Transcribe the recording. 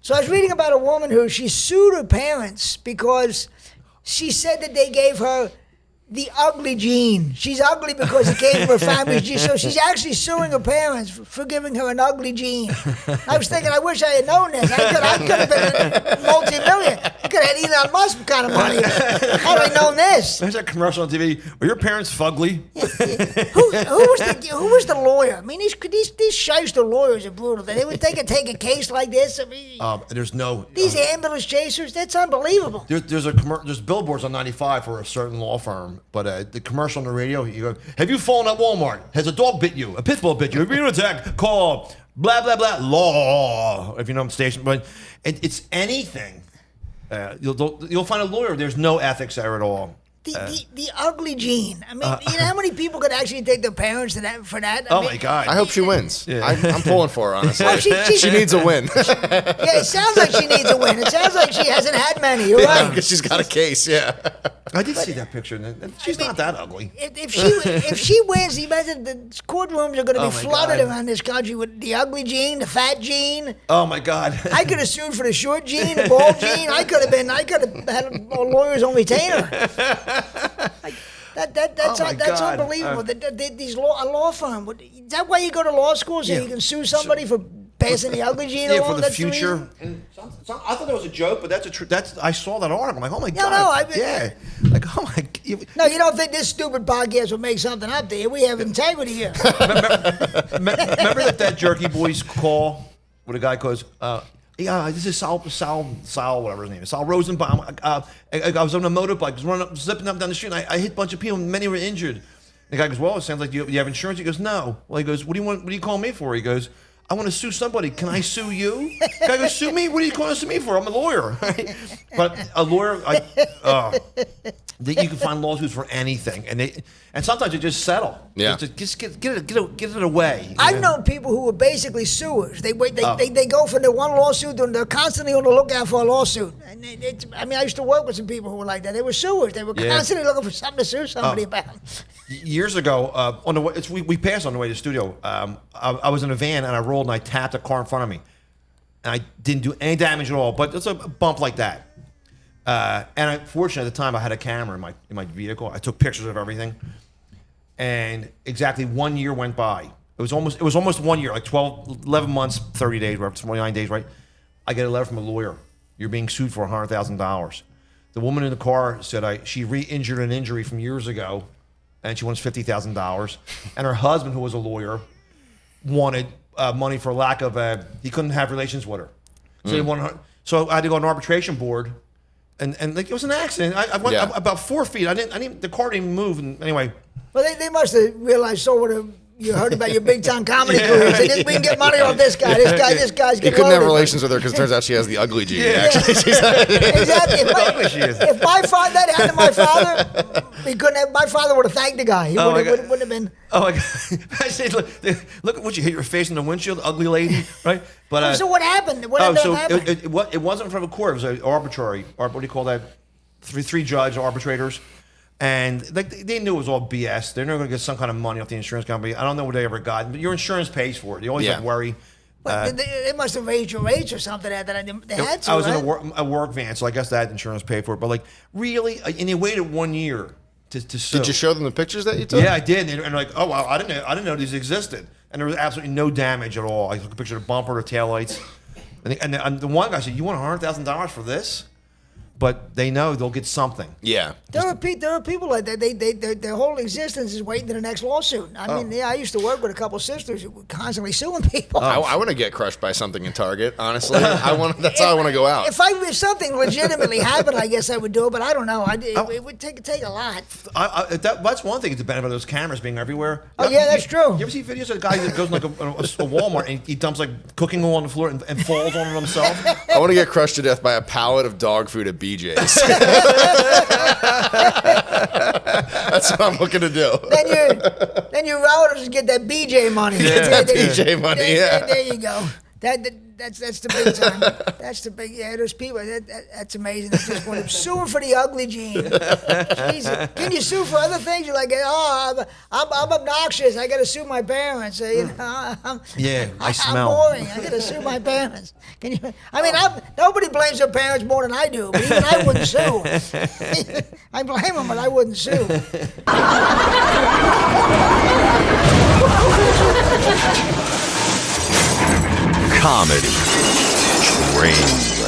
So I was reading about a woman who she sued her parents because she said that they gave her the ugly gene. She's ugly because it came from her family's gene. So she's actually suing her parents for giving her an ugly gene. I was thinking, I wish I had known this. I could have been a multi-million. I could have had Elon Musk kind of money. Had I known this? There's that commercial on TV. Were your parents fugly? Who was the lawyer? I mean, these shyster lawyers are brutal. They would take a case like this. I mean, there's no... these ambulance chasers, that's unbelievable. There's billboards on 95 for a certain law firm. But the commercial on the radio, you go, have you fallen at Walmart? Has a dog bit you? A pit bull bit you? Have you been attacked? Call blah, blah, blah, law. If you know the station. But it's anything. You'll find a lawyer. There's no ethics there at all. The ugly gene. I mean, you know how many people could actually take their parents for that? I mean, my God. I hope she wins. Yeah. I'm pulling for her, honestly. Well, she needs a win. Yeah, it sounds like she needs a win. It sounds like she hasn't had many. You're right. Because she's got a case, yeah. I did see that picture. She's not that ugly. If she wins, imagine the courtrooms are going to be flooded God. around this country with the ugly gene, the fat gene. Oh my God. I could have sued for the short gene, the bald gene. I could have had a lawyer's on retainer. That's unbelievable. These a law firm. Is that why you go to law school so you can sue somebody for passing the ugly gene along? For the That's future. And I thought that was a joke, but that's I saw that article. I'm like, oh my God. No, like, oh my. No, you don't think this stupid podcast will make something up there? We have integrity here. Remember that Jerky Boys call where the guy goes, yeah, this is Sal, whatever his name is, Sal Rosenbaum. I was on a motorbike, zipping up down the street, and I hit a bunch of people, and many were injured. The guy goes, well, it sounds like you have insurance. He goes, no. Well, he goes, what do you call me for? He goes, I want to sue somebody. Can I sue you? The guy goes, sue me? What are you calling to sue me for? I'm a lawyer. But a lawyer, you can find lawsuits for anything, and sometimes you just settle. Yeah. Just get it away. I've known people who were basically suers. They go for the one lawsuit and they're constantly on the lookout for a lawsuit. And I used to work with some people who were like that. They were suers. They were constantly looking for something to sue somebody about. Years ago, on the way, we passed on the way to the studio. I was in a van and I rolled and I tapped a car in front of me, and I didn't do any damage at all. But it's a bump like that. And fortunately, at the time, I had a camera in my vehicle. I took pictures of everything, and exactly 1 year went by. It was almost 1 year, like 11 months, 30 days, whatever, 29 days, right? I get a letter from a lawyer. You're being sued for $100,000. The woman in the car said she re-injured an injury from years ago, and she wants $50,000. And her husband, who was a lawyer, wanted money for lack of he couldn't have relations with her. So so I had to go on an arbitration board. And like it was an accident. I went about 4 feet. The car didn't even move. And anyway. Well, they must have realized you heard about your big time comedy career. So we can get money off this guy. This guy's getting He couldn't have loaded. relations with her because it turns out she has the ugly gene. Yeah. Actually, Exactly. If my father that happened to my father, my father would have thanked the guy. He wouldn't have been. Oh my God! I said, look at what you hit your face in the windshield, ugly lady, right? But So what happened? What ended up happening? It wasn't from a court. It was an arbitrary. What do you call that? Three judge arbitrators. And they knew it was all BS. They're never going to get some kind of money off the insurance company. I don't know what they ever got, but your insurance pays for it. You always worry. They must have raised your rates or something. They had to. I was in a work van, so I guess that insurance paid for it. But really, and they waited 1 year to sue. Did you show them the pictures that you took? Yeah, I did. And they're like, oh wow, I didn't know these existed. And there was absolutely no damage at all. I took a picture of the bumper, the taillights, and the one guy said, "You want $100,000 for this?" But they know they'll get something. Yeah. There are people like that. Their whole existence is waiting to the next lawsuit. I mean, I used to work with a couple of sisters who were constantly suing people. I want to get crushed by something in Target, honestly. That's how I want to go out. If something legitimately happened, I guess I would do it, but I don't know. It would take a lot. That's one thing. It's the benefit of those cameras being everywhere. Oh, yeah, that's true. You ever see videos of a guy that goes in like a Walmart and he dumps like cooking oil on the floor and falls on it himself? I want to get crushed to death by a pallet of dog food at BJ's. That's what I'm looking to do. Then your relatives get that BJ money. Yeah, BJ money. There you go. That's the big time. That's the big. Yeah, there's people. That's amazing. That's just one suing for the ugly gene. Jesus. Can you sue for other things? You're like, oh, I'm obnoxious. I got to sue my parents. You know, I smell. I'm boring. I got to sue my parents. Can you? I mean, nobody blames their parents more than I do. But even I wouldn't sue. I blame them, but I wouldn't sue. Comedy Train.